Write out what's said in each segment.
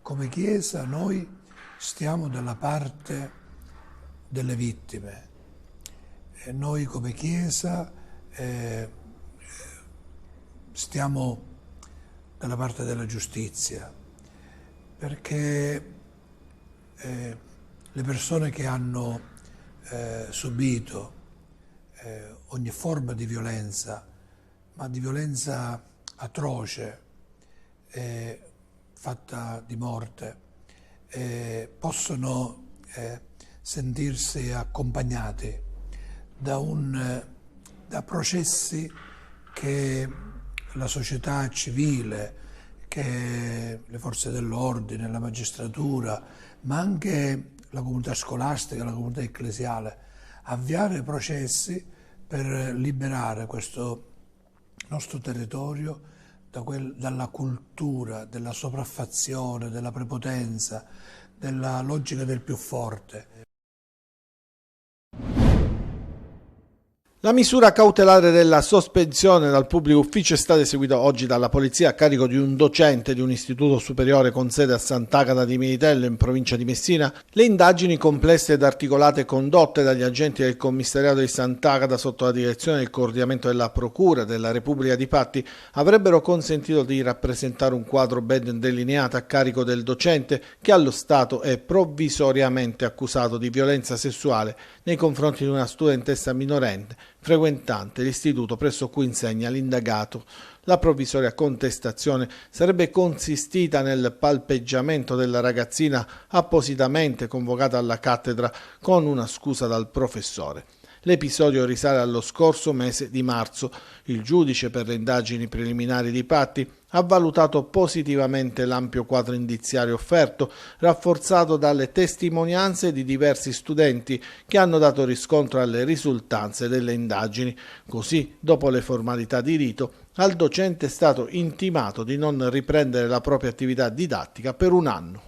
come Chiesa noi stiamo dalla parte delle vittime. E noi come Chiesa stiamo dalla parte della giustizia, perché le persone che hanno subito ogni forma di violenza, ma di violenza atroce, fatta di morte, possono sentirsi accompagnati da processi che la società civile, che le forze dell'ordine, la magistratura, ma anche la comunità scolastica, la comunità ecclesiale, avviare processi per liberare questo nostro territorio dalla cultura, della sopraffazione, della prepotenza, della logica del più forte. La misura cautelare della sospensione dal pubblico ufficio è stata eseguita oggi dalla polizia a carico di un docente di un istituto superiore con sede a Sant'Agata di Militello in provincia di Messina. Le indagini complesse ed articolate condotte dagli agenti del commissariato di Sant'Agata sotto la direzione e il coordinamento della Procura della Repubblica di Patti avrebbero consentito di rappresentare un quadro ben delineato a carico del docente che allo stato è provvisoriamente accusato di violenza sessuale nei confronti di una studentessa minorenne frequentante l'istituto presso cui insegna l'indagato. La provvisoria contestazione sarebbe consistita nel palpeggiamento della ragazzina appositamente convocata alla cattedra con una scusa dal professore. L'episodio risale allo scorso mese di marzo. Il giudice per le indagini preliminari di Patti ha valutato positivamente l'ampio quadro indiziario offerto, rafforzato dalle testimonianze di diversi studenti che hanno dato riscontro alle risultanze delle indagini. Così, dopo le formalità di rito, al docente è stato intimato di non riprendere la propria attività didattica per un anno.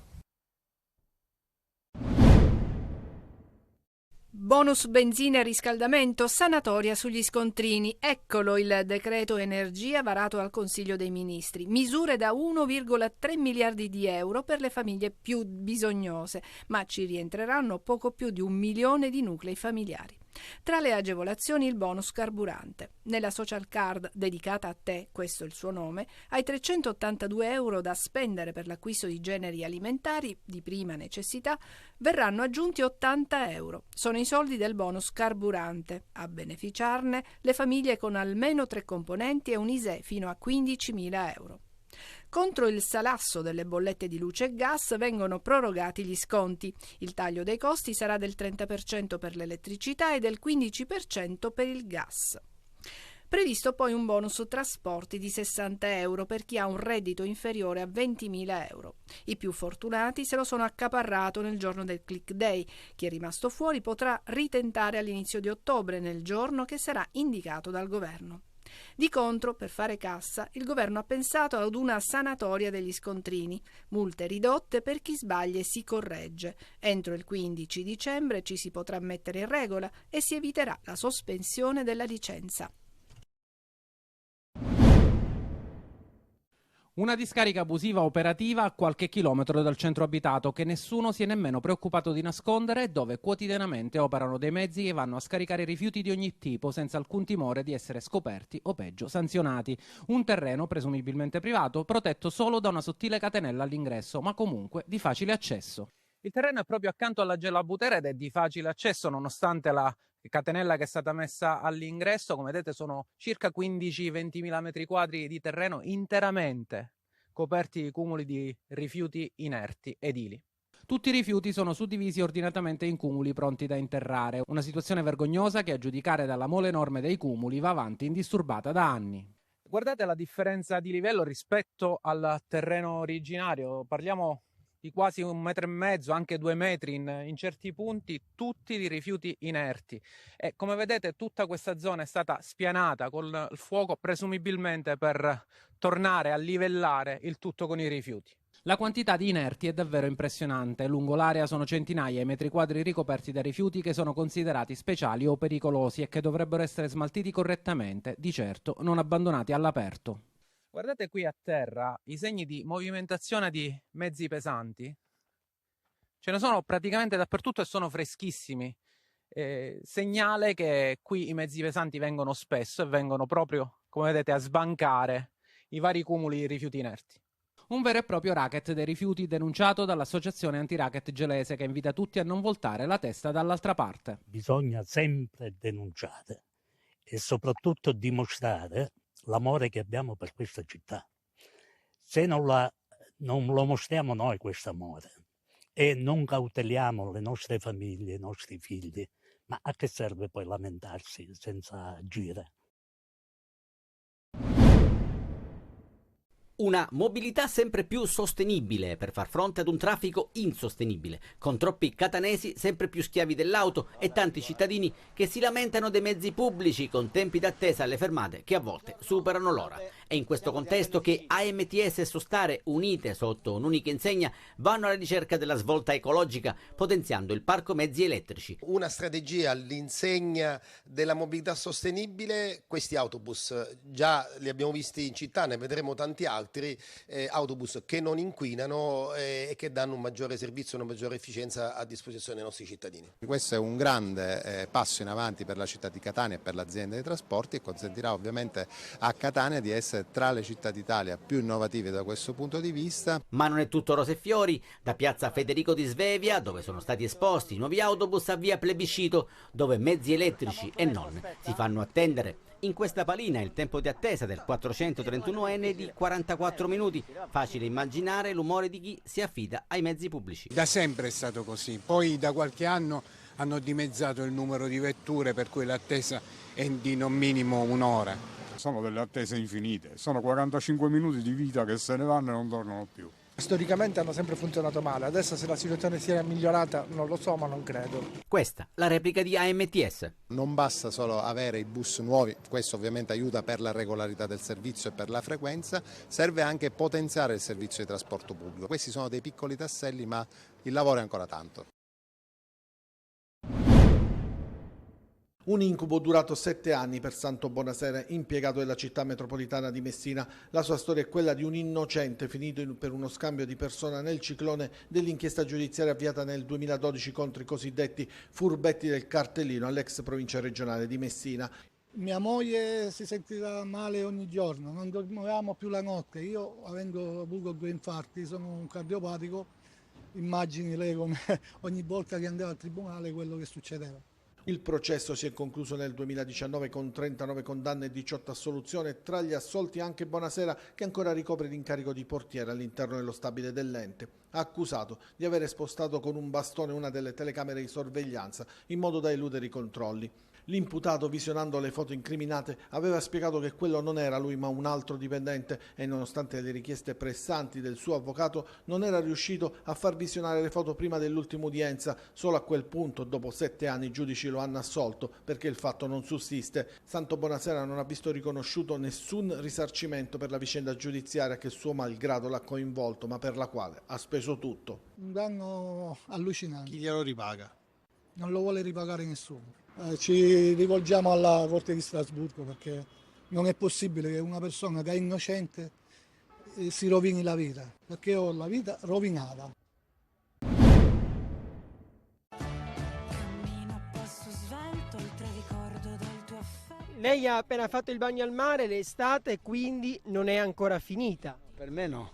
Bonus benzina e riscaldamento, sanatoria sugli scontrini. Eccolo il decreto energia varato dal Consiglio dei Ministri. Misure da 1,3 miliardi di euro per le famiglie più bisognose, ma ci rientreranno poco più di 1 milione di nuclei familiari. Tra le agevolazioni il bonus carburante. Nella social card dedicata a te, questo è il suo nome, ai 382 euro da spendere per l'acquisto di generi alimentari di prima necessità verranno aggiunti 80 euro. Sono i soldi del bonus carburante. A beneficiarne le famiglie con almeno 3 componenti e un ISEE fino a 15.000 euro. Contro il salasso delle bollette di luce e gas vengono prorogati gli sconti. Il taglio dei costi sarà del 30% per l'elettricità e del 15% per il gas. Previsto poi un bonus trasporti di 60 euro per chi ha un reddito inferiore a 20.000 euro. I più fortunati se lo sono accaparrato nel giorno del Click Day. Chi è rimasto fuori potrà ritentare all'inizio di ottobre, nel giorno che sarà indicato dal governo. Di contro, per fare cassa, il governo ha pensato ad una sanatoria degli scontrini, multe ridotte per chi sbaglia e si corregge. Entro il 15 dicembre ci si potrà mettere in regola e si eviterà la sospensione della licenza. Una discarica abusiva operativa a qualche chilometro dal centro abitato che nessuno si è nemmeno preoccupato di nascondere e dove quotidianamente operano dei mezzi che vanno a scaricare rifiuti di ogni tipo senza alcun timore di essere scoperti o peggio sanzionati. Un terreno presumibilmente privato protetto solo da una sottile catenella all'ingresso ma comunque di facile accesso. Il terreno è proprio accanto alla gelabutera ed è di facile accesso nonostante la catenella che è stata messa all'ingresso. Come vedete sono circa 15-20 mila metri quadri di terreno interamente coperti di cumuli di rifiuti inerti edili. Tutti i rifiuti sono suddivisi ordinatamente in cumuli pronti da interrare, una situazione vergognosa che a giudicare dalla mole enorme dei cumuli va avanti indisturbata da anni. Guardate la differenza di livello rispetto al terreno originario, parliamo di quasi 1,5 metri, anche 2 metri in certi punti, tutti di rifiuti inerti. E come vedete tutta questa zona è stata spianata con il fuoco, presumibilmente per tornare a livellare il tutto con i rifiuti. La quantità di inerti è davvero impressionante. Lungo l'area sono centinaia i metri quadri ricoperti da rifiuti che sono considerati speciali o pericolosi e che dovrebbero essere smaltiti correttamente, di certo non abbandonati all'aperto. Guardate qui a terra i segni di movimentazione di mezzi pesanti. Ce ne sono praticamente dappertutto e sono freschissimi. Segnale che qui i mezzi pesanti vengono spesso e vengono proprio, come vedete, a sbancare i vari cumuli di rifiuti inerti. Un vero e proprio racket dei rifiuti denunciato dall'associazione antiracket gelese, che invita tutti a non voltare la testa dall'altra parte. Bisogna sempre denunciare e soprattutto dimostrare l'amore che abbiamo per questa città. Se non lo mostriamo noi questo amore e non cauteliamo le nostre famiglie, i nostri figli, ma a che serve poi lamentarsi senza agire? Una mobilità sempre più sostenibile per far fronte ad un traffico insostenibile, con troppi catanesi sempre più schiavi dell'auto e tanti cittadini che si lamentano dei mezzi pubblici con tempi d'attesa alle fermate che a volte superano l'ora. È in questo contesto che AMTS e Sostare, unite sotto un'unica insegna, vanno alla ricerca della svolta ecologica, potenziando il parco mezzi elettrici. Una strategia all'insegna della mobilità sostenibile. Questi autobus già li abbiamo visti in città, ne vedremo tanti altri. Autobus che non inquinano e che danno un maggiore servizio, una maggiore efficienza a disposizione dei nostri cittadini. Questo è un grande passo in avanti per la città di Catania e per l'azienda dei trasporti e consentirà ovviamente a Catania di essere tra le città d'Italia più innovative da questo punto di vista. Ma non è tutto rose e fiori. Da piazza Federico di Svevia, dove sono stati esposti i nuovi autobus, a via Plebiscito, dove mezzi elettrici e non si fanno attendere. In questa palina il tempo di attesa del 431enne è di 44 minuti. Facile immaginare l'umore di chi si affida ai mezzi pubblici. Da sempre è stato così, poi da qualche anno hanno dimezzato il numero di vetture, per cui l'attesa è di non minimo un'ora. Sono delle attese infinite, sono 45 minuti di vita che se ne vanno e non tornano più. Storicamente hanno sempre funzionato male, adesso se la situazione si è migliorata non lo so, ma non credo. Questa la replica di AMTS. Non basta solo avere i bus nuovi, questo ovviamente aiuta per la regolarità del servizio e per la frequenza, serve anche potenziare il servizio di trasporto pubblico. Questi sono dei piccoli tasselli, ma il lavoro è ancora tanto. Un incubo durato 7 anni per Santo Bonasera, impiegato della città metropolitana di Messina. La sua storia è quella di un innocente finito per uno scambio di persona nel ciclone dell'inchiesta giudiziaria avviata nel 2012 contro i cosiddetti furbetti del cartellino all'ex provincia regionale di Messina. Mia moglie si sentiva male ogni giorno, non dormivamo più la notte. Io, avendo avuto 2 infarti, sono un cardiopatico, immagini lei come ogni volta che andava al tribunale quello che succedeva. Il processo si è concluso nel 2019 con 39 condanne e 18 assoluzioni, tra gli assolti anche Bonasera, che ancora ricopre l'incarico di portiere all'interno dello stabile dell'ente. Ha accusato di aver spostato con un bastone una delle telecamere di sorveglianza in modo da eludere i controlli. L'imputato, visionando le foto incriminate, aveva spiegato che quello non era lui ma un altro dipendente e, nonostante le richieste pressanti del suo avvocato, non era riuscito a far visionare le foto prima dell'ultima udienza. Solo a quel punto, dopo 7 anni, i giudici lo hanno assolto perché il fatto non sussiste. Santo Bonasera non ha visto riconosciuto nessun risarcimento per la vicenda giudiziaria che suo malgrado l'ha coinvolto, ma per la quale ha speso tutto. Un danno allucinante. Chi glielo ripaga? Non lo vuole ripagare nessuno. Ci rivolgiamo alla Corte di Strasburgo perché non è possibile che una persona che è innocente si rovini la vita, perché ho la vita rovinata. Lei ha appena fatto il bagno al mare, l'estate quindi non è ancora finita. Per me no,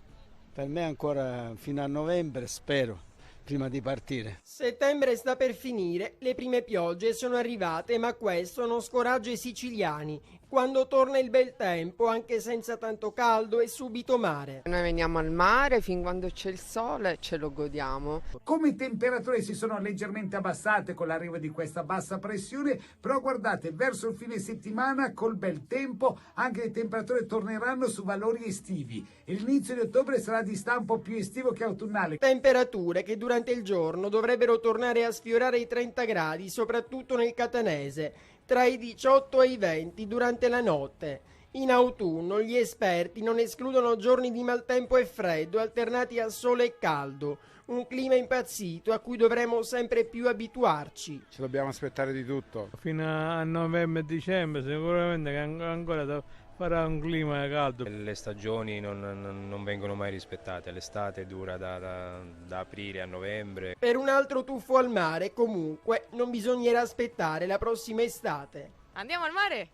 per me ancora fino a novembre, spero, prima di partire. Settembre sta per finire, le prime piogge sono arrivate, ma questo non scoraggia i siciliani. Quando torna il bel tempo, anche senza tanto caldo, è subito mare. Noi veniamo al mare, fin quando c'è il sole ce lo godiamo. Come temperature si sono leggermente abbassate con l'arrivo di questa bassa pressione, però guardate, verso il fine settimana col bel tempo anche le temperature torneranno su valori estivi e l'inizio di ottobre sarà di stampo più estivo che autunnale. Temperature che durante il giorno dovrebbero tornare a sfiorare i 30 gradi, soprattutto nel catanese, tra i 18 e i 20 durante la notte. In autunno gli esperti non escludono giorni di maltempo e freddo alternati a sole e caldo, un clima impazzito a cui dovremo sempre più abituarci. Ci dobbiamo aspettare di tutto. Fino a novembre e dicembre sicuramente che ancora Farà un clima caldo. Le stagioni non vengono mai rispettate, l'estate dura da aprile a novembre. Per un altro tuffo al mare, comunque, non bisognerà aspettare la prossima estate. Andiamo al mare?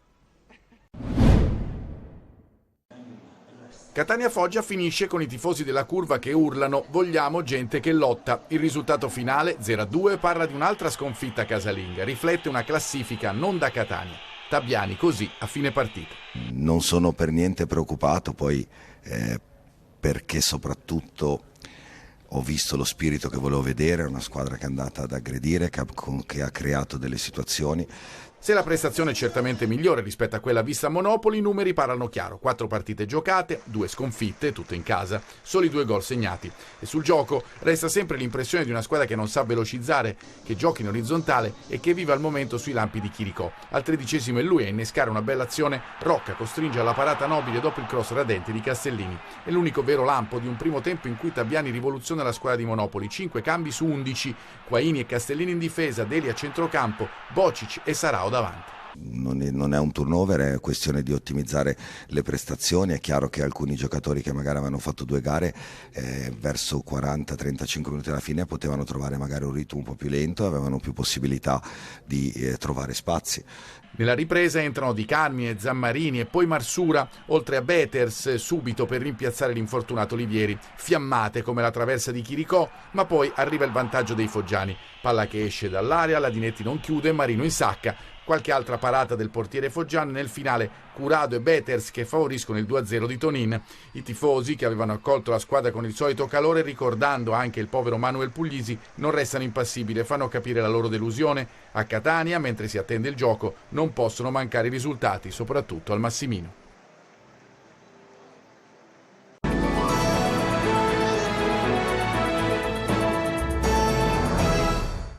Catania-Foggia finisce con i tifosi della curva che urlano «Vogliamo gente che lotta». Il risultato finale, 0-2, parla di un'altra sconfitta casalinga, riflette una classifica non da Catania. Tabiani così a fine partita. Non sono per niente preoccupato, poi perché soprattutto ho visto lo spirito che volevo vedere, una squadra che è andata ad aggredire, che ha creato delle situazioni. Se la prestazione è certamente migliore rispetto a quella vista a Monopoli, i numeri parlano chiaro. 4 partite giocate, 2 sconfitte, tutte in casa, soli 2 gol segnati. E sul gioco resta sempre l'impressione di una squadra che non sa velocizzare, che gioca in orizzontale e che vive al momento sui lampi di Chiricò. Al 13° è lui a innescare una bella azione, Rocca costringe alla parata nobile dopo il cross radente di Castellini. È l'unico vero lampo di un primo tempo in cui Tabiani rivoluziona la squadra di Monopoli. 5 cambi su 11, Quaini e Castellini in difesa, Deli a centrocampo, Bocic e Sarao davanti. Non è un turnover, è questione di ottimizzare le prestazioni. È chiaro che alcuni giocatori che magari avevano fatto 2 gare verso 40-35 minuti alla fine potevano trovare magari un ritmo un po' più lento e avevano più possibilità di trovare spazi. Nella ripresa entrano Di Carmine, Zammarini e poi Marsura, oltre a Beters subito per rimpiazzare l'infortunato Olivieri. Fiammate come la traversa di Chiricò, ma poi arriva il vantaggio dei foggiani. Palla che esce dall'area, Ladinetti non chiude, Marino insacca. Qualche altra parata del portiere foggiano, nel finale Curado e Beters che favoriscono il 2-0 di Tonin. I tifosi, che avevano accolto la squadra con il solito calore, ricordando anche il povero Manuel Puglisi, non restano impassibili e fanno capire la loro delusione. A Catania, mentre si attende il gioco, non possono mancare i risultati, soprattutto al Massimino.